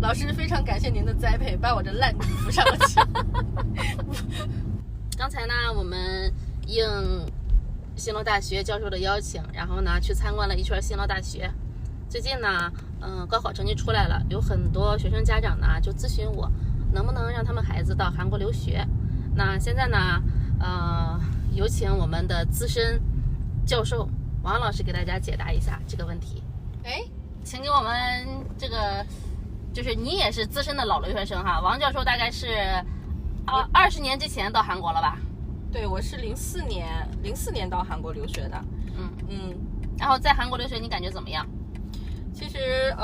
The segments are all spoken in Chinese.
老师非常感谢您的栽培，把我这烂泥扶上了去。刚才呢，我们应新罗大学教授的邀请，然后呢去参观了一圈新罗大学。最近呢，高考成绩出来了，有很多学生家长呢就咨询我，能不能让他们孩子到韩国留学。那现在呢，有请我们的资深教授王老师给大家解答一下这个问题。哎，请给我们这个，就是你也是资深的老留学生哈，王教授大概是20年之前到韩国了吧？对，我是04年到韩国留学的。然后在韩国留学你感觉怎么样？其实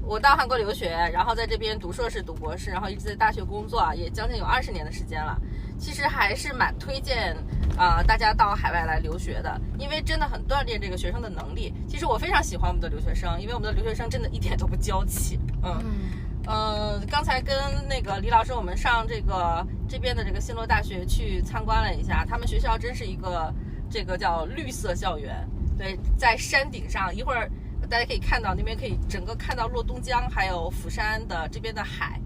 我到韩国留学，然后在这边读硕士、读博士，然后一直在大学工作啊，也将近有20年的时间了。其实还是蛮推荐大家到海外来留学的，因为真的很锻炼这个学生的能力。其实我非常喜欢我们的留学生，因为我们的留学生真的一点都不娇气。刚才跟那个李老师，我们上这边的这个新罗大学去参观了一下，他们学校真是一个这个叫绿色校园。对，在山顶上，一会儿大家可以看到那边可以整个看到洛东江，还有釜山的这边的海，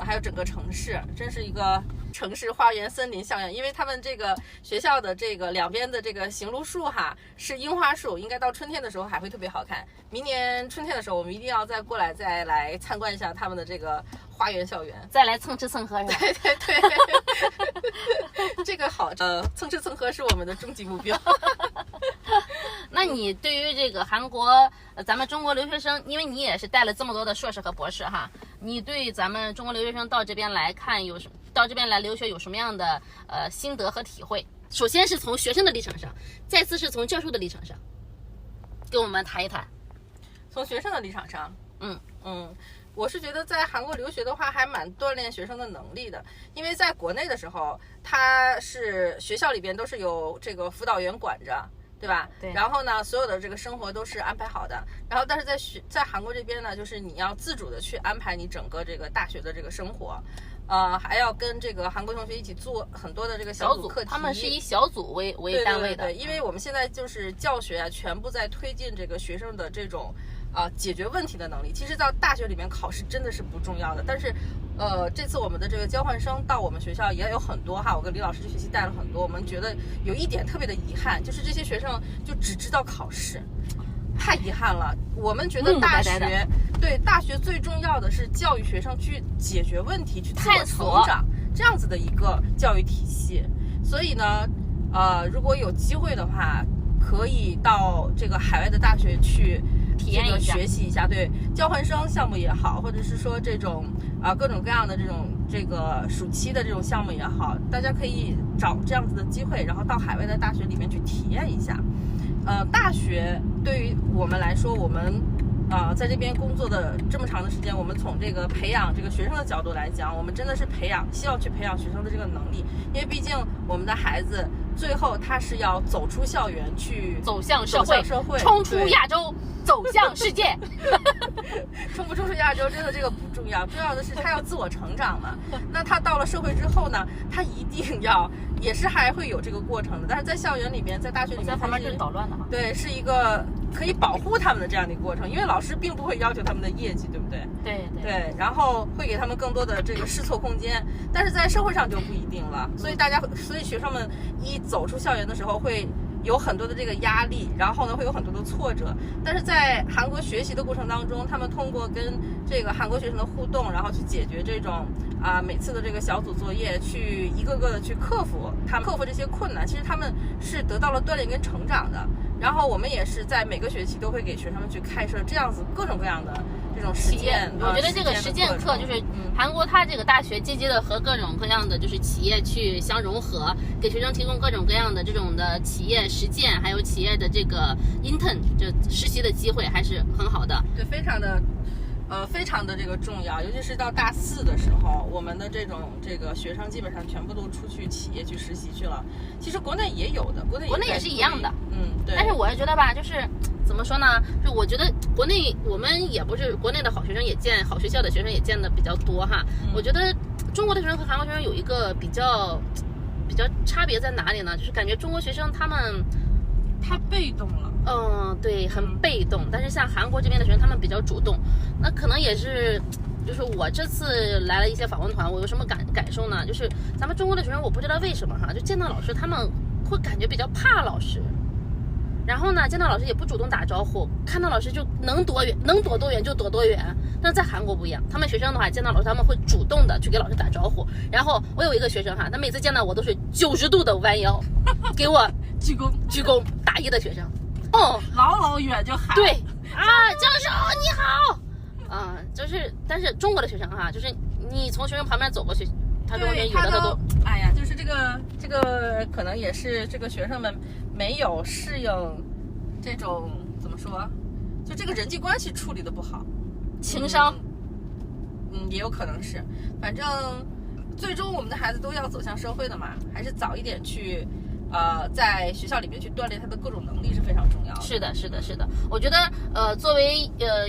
还有整个城市，真是一个城市花园森林校园。因为他们这个学校的这个两边的这个行路树哈是樱花树，应该到春天的时候还会特别好看。明年春天的时候，我们一定要再过来再来参观一下他们的这个花园校园，再来蹭吃蹭喝是吧？对，这个好，蹭吃蹭喝是我们的终极目标。那你对于这个韩国，咱们中国留学生，因为你也是带了这么多的硕士和博士哈，你对咱们中国留学生到这边来看到这边来留学有什么样的心得和体会？首先是从学生的立场上，再次是从教授的立场上，跟我们谈一谈。从学生的立场上，我是觉得在韩国留学的话，还蛮锻炼学生的能力的。因为在国内的时候，他是学校里边都是有这个辅导员管着，对吧？对。然后呢，所有的这个生活都是安排好的。然后，但是在韩国这边呢，就是你要自主的去安排你整个这个大学的这个生活，还要跟这个韩国同学一起做很多的这个小组课题。他们是以小组为单位的。对，因为我们现在就是教学啊，全部在推进这个学生的这种解决问题的能力。其实到大学里面考试真的是不重要的，但是这次我们的这个交换生到我们学校也有很多哈，我跟李老师这学期带了很多，我们觉得有一点特别的遗憾，就是这些学生就只知道考试，太遗憾了。我们觉得大学最重要的是教育学生去解决问题，去自我成长，这样子的一个教育体系。所以呢，如果有机会的话，可以到这个海外的大学去体验一下，学习一下，对，交换生项目也好，或者是说这种各种各样的这个暑期的这种项目也好，大家可以找这样子的机会，然后到海外的大学里面去体验一下。大学对于我们来说，我们在这边工作的这么长的时间，我们从这个培养这个学生的角度来讲，我们真的是希望去培养学生的这个能力，因为毕竟我们的孩子最后他是要走出校园去走向社会，冲出亚洲，走向世界。冲不冲出亚洲真的这个不重要，重要的是他要自我成长嘛。那他到了社会之后呢，他一定也是还会有这个过程的。但是在校园里面，在大学里面，在旁边就是捣乱的哈。对，是一个可以保护他们的这样的一个过程，因为老师并不会要求他们的业绩，对不对？对，然后会给他们更多的这个试错空间，但是在社会上就不一定了。所以学生们一走出校园的时候会有很多的这个压力，然后呢会有很多的挫折，但是在韩国学习的过程当中，他们通过跟这个韩国学生的互动，然后去解决这种每次的这个小组作业，去一个个的去克服这些困难，其实他们是得到了锻炼跟成长的。然后我们也是在每个学期都会给学生们去开设这样子各种各样的这种实践。我觉得这个实践课就是韩国它这个大学积极的和各种各样的就是企业去相融合，给学生提供各种各样的这种的企业实践，还有企业的这个 intern 就实习的机会，还是很好的。对，非常的这个重要，尤其是到大4的时候，我们的这个学生基本上全部都出去企业去实习去了。其实国内也有的，国内也是一样的，对。但是我觉得吧，就是怎么说呢？就我觉得国内我们也不是国内的好学生也见好学校的学生也见的比较多哈。我觉得中国的学生和韩国学生有一个比较差别在哪里呢？就是感觉中国学生他们太被动了。对，很被动。但是像韩国这边的学生，他们比较主动，那可能也是就是我这次来了一些访问团，我有什么感受呢？就是咱们中国的学生，我不知道为什么哈，就见到老师他们会感觉比较怕老师，然后呢，见到老师也不主动打招呼，看到老师就能躲多远就躲多远。但是在韩国不一样，他们学生的话见到老师他们会主动的去给老师打招呼。然后我有一个学生哈，他每次见到我都是90度的弯腰，给我鞠躬，大一的学生，老远就喊。对啊，教授你好。但是中国的学生哈，就是你从学生旁边走过去，他中间有的他都，哎呀，就是这个可能也是这个学生们没有适应这种怎么说，就这个人际关系处理的不好，情商，也有可能是，反正最终我们的孩子都要走向社会的嘛，还是早一点去。在学校里面去锻炼他的各种能力是非常重要的。是的，我觉得作为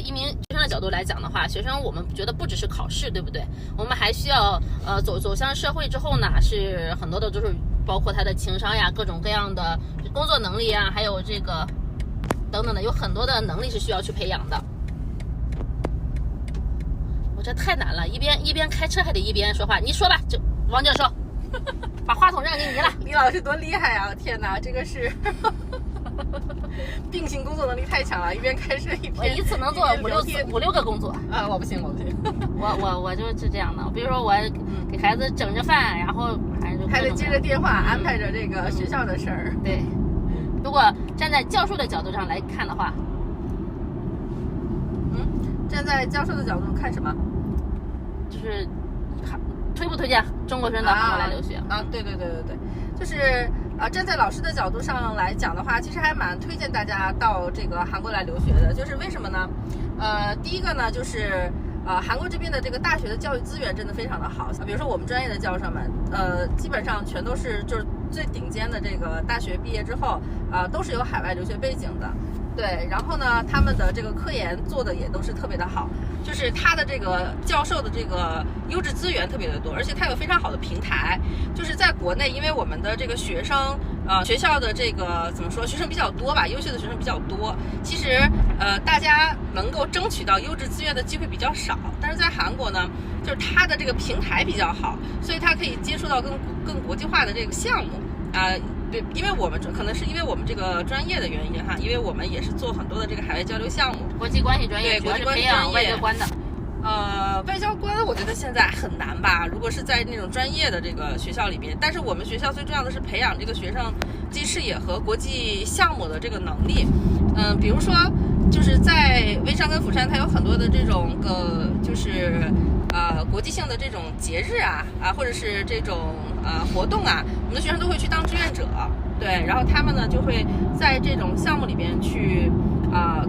一名学生的角度来讲的话，学生我们觉得不只是考试，对不对？我们还需要走向社会之后呢，是很多的就是包括他的情商呀，各种各样的工作能力啊，还有这个等等的，有很多的能力是需要去培养的。我这太难了，一边开车还得一边说话。你说吧，就王教授。把话筒让给你了，李老师多厉害啊！天哪，这个是并行工作能力太强了，一边开车一边我一次能做五六个工作啊！我不行。我就是这样的，比如说我给孩子整着饭，然后还得接着电话，安排着这个学校的事儿。对，如果站在教授的角度上来看的话，站在教授的角度看什么？就是推不推荐中国生到韩国来留学对，就是站在老师的角度上来讲的话，其实还蛮推荐大家到这个韩国来留学的。就是为什么呢？第一个呢，就是韩国这边的这个大学的教育资源真的非常的好，比如说我们专业的教授们，基本上全都是就是最顶尖的这个大学毕业之后，都是有海外留学背景的。对，然后呢，他们的这个科研做的也都是特别的好，就是他的这个教授的这个优质资源特别的多，而且他有非常好的平台。就是在国内，因为我们的这个学生，学校的这个怎么说，学生比较多吧，优秀的学生比较多，其实大家能够争取到优质资源的机会比较少。但是在韩国呢，就是他的这个平台比较好，所以他可以接触到更国际化的这个项目对，因为我们可能是因为我们这个专业的原因哈，因为我们也是做很多的这个海外交流项目，国际关系专业，对，国际关系专业，外交官的。外交官我觉得现在很难吧，如果是在那种专业的这个学校里边，但是我们学校最重要的是培养这个学生国际视野和国际项目的这个能力。比如说就是在微商跟釜山，它有很多的这种就是国际性的这种节日或者是这种活动我们的学生都会去当志愿者，对，然后他们呢就会在这种项目里边去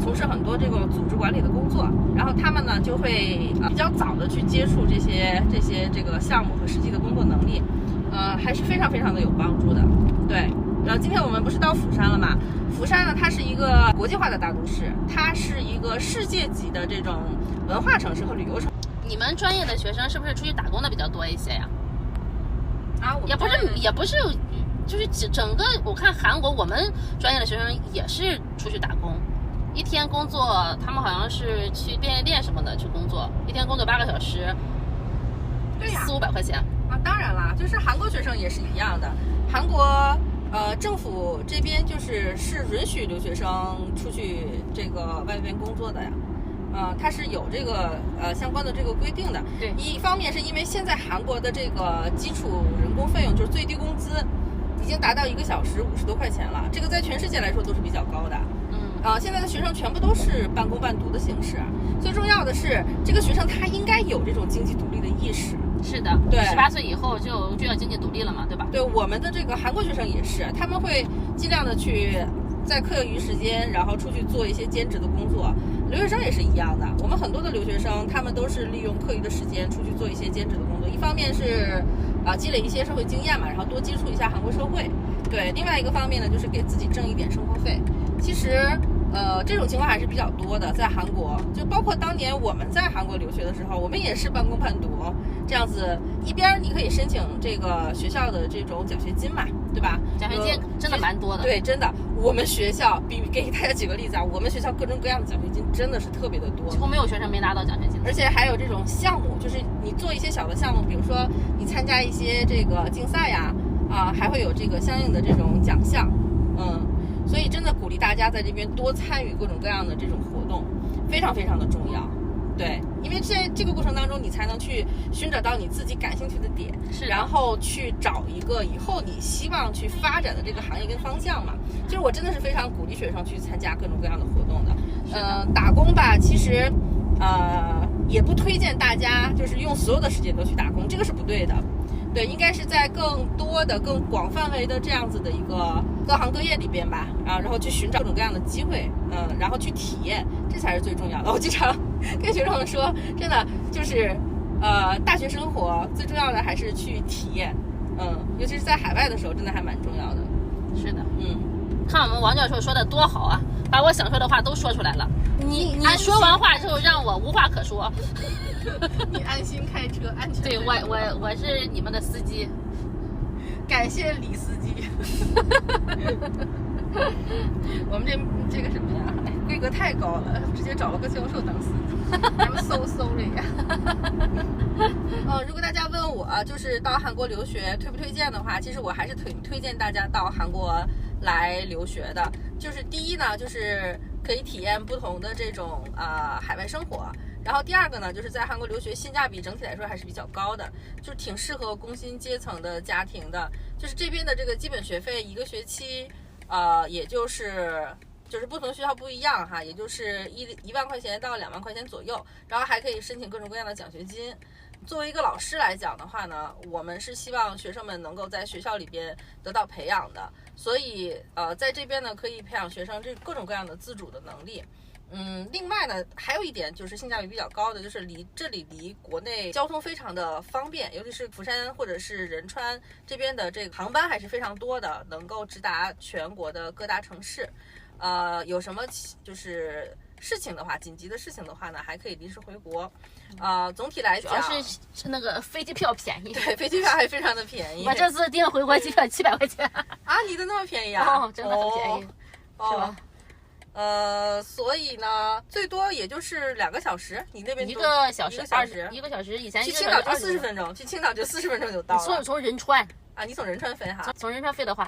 从事很多这个组织管理的工作，然后他们呢就会比较早的去接触这些这个项目和实际的工作能力，还是非常非常的有帮助的。对，然后今天我们不是到釜山了嘛？釜山呢，它是一个国际化的大都市，它是一个世界级的这种文化城市和旅游城。你们专业的学生是不是出去打工的比较多一些呀？也不是，就是整个我看韩国我们专业的学生也是出去打工，一天工作，他们好像是去便利店什么的去工作，一天工作8个小时，对呀，400-500块钱当然啦，就是韩国学生也是一样的，韩国政府这边是允许留学生出去这个外边工作的呀。它是有这个相关的这个规定的。对，一方面是因为现在韩国的这个基础人工费用就是最低工资已经达到1个小时50多块钱了，这个在全世界来说都是比较高的。现在的学生全部都是半工半读的形式。最重要的是，这个学生他应该有这种经济独立的意识。是的，对，18岁以后就要经济独立了嘛，对吧？对，我们的这个韩国学生也是，他们会尽量的去在课余时间，然后出去做一些兼职的工作。留学生也是一样的，我们很多的留学生，他们都是利用课余的时间出去做一些兼职的工作。一方面是积累一些社会经验嘛，然后多接触一下韩国社会。对，另外一个方面呢，就是给自己挣一点生活费。其实这种情况还是比较多的，在韩国，就包括当年我们在韩国留学的时候，我们也是半工半读这样子，一边你可以申请这个学校的这种奖学金嘛，对吧？奖学金真的蛮多的。对，真的，我们学校给大家举个例子啊，我们学校各种各样的奖学金真的是特别的多，几乎没有学生没拿到奖学金，而且还有这种项目，就是你做一些小的项目，比如说你参加一些这个竞赛呀，还会有这个相应的这种奖项，所以真的鼓励大家在这边多参与各种各样的这种活动，非常非常的重要。对，因为在这个过程当中，你才能去寻找到你自己感兴趣的点，然后去找一个以后你希望去发展的这个行业跟方向嘛。就是我真的是非常鼓励学生去参加各种各样的活动的。打工吧，其实也不推荐大家就是用所有的时间都去打工，这个是不对的。对，应该是在更多的、更广范围的这样子的一个各行各业里边吧，然后去寻找各种各样的机会，然后去体验，这才是最重要的。我经常跟学生们说，真的就是，大学生活最重要的还是去体验，尤其是在海外的时候，真的还蛮重要的。是的，看我们王教授说的多好啊，把我想说的话都说出来了。你说完话之后，让我无话可说。你安心开车，安全。对，我是你们的司机，感谢李司机。我们这个什么呀，规格太高了，直接找了个教授当司机，咱们so sorry 呀。如果大家问我就是到韩国留学推不推荐的话，其实我还是推荐大家到韩国来留学的。就是第一呢，就是可以体验不同的这种海外生活。然后第二个呢，就是在韩国留学性价比整体来说还是比较高的，就是挺适合工薪阶层的家庭的。就是这边的这个基本学费一个学期，也就是不同学校不一样哈，也就是1万块钱到2万块钱左右，然后还可以申请各种各样的奖学金。作为一个老师来讲的话呢，我们是希望学生们能够在学校里边得到培养的，所以在这边呢可以培养学生这各种各样的自主的能力。另外呢，还有一点就是性价比比较高的，就是这里离国内交通非常的方便，尤其是釜山或者是仁川这边的这个航班还是非常多的，能够直达全国的各大城市。有什么就是事情的话，紧急的事情的话呢，还可以临时回国。总体来讲，主要是那个飞机票便宜，对，飞机票还非常的便宜。我这次订回国机票700块钱你的那么便宜啊？真的很便宜，是吧？所以呢，最多也就是2个小时，你那边1个小时，1个小时，以前去青岛就40分钟，去青岛就40分钟就到了。从仁川你从仁川飞哈？从仁川飞的话，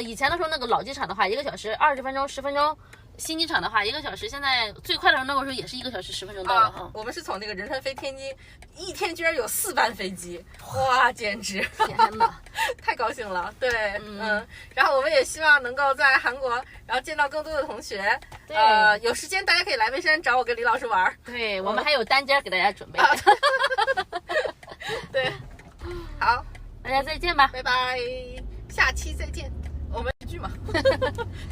以前的时候那个老机场的话，1个小时20分钟10分钟。新机场的话，1个小时，现在最快的那个时候也是1个小时10分钟到了。我们是从那个仁川飞天津，一天居然有4班飞机，哇，简直天哪，太高兴了。对，然后我们也希望能够在韩国，然后见到更多的同学。对，有时间大家可以来蔚山找我跟李老师玩。对，我们还有单间给大家准备。对，好，大家再见吧，拜拜，下期再见。我们剧嘛，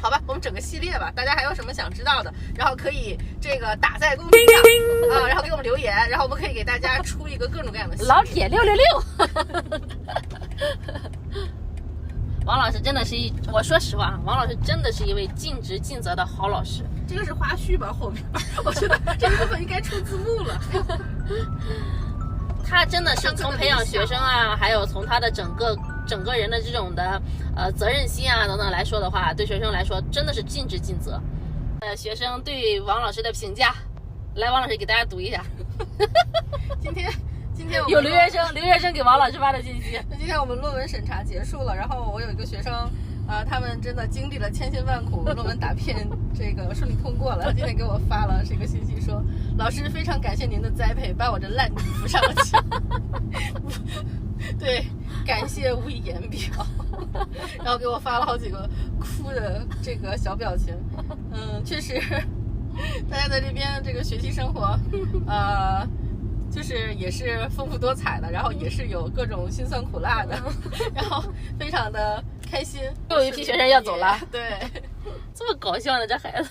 好吧，我们整个系列吧，大家还有什么想知道的，然后可以这个打在公屏上然后给我们留言，然后我们可以给大家出一个各种各样的系列。老铁666。王老师真的是我说实话，王老师真的是一位尽职尽责的好老师。这个是花絮吧？后面我觉得这一部分应该出字幕了。他真的是从培养学生还有从他的整个人的这种的责任心等等来说的话，对学生来说真的是尽职尽责。学生对王老师的评价，来，王老师给大家读一下。今天我们有留学生给王老师发的信息。今天我们论文审查结束了，然后我有一个学生。他们真的经历了千辛万苦，论文答辩这个顺利通过了。今天给我发了这个信息说，老师非常感谢您的栽培，把我这烂泥扶上了去。对，感谢无以言表。然后给我发了好几个哭的这个小表情。确实，大家在这边这个学习生活，就是也是丰富多彩的，然后也是有各种辛酸苦辣的，然后非常的开心。又有一批学生要走了，对，这么搞笑呢，这孩子。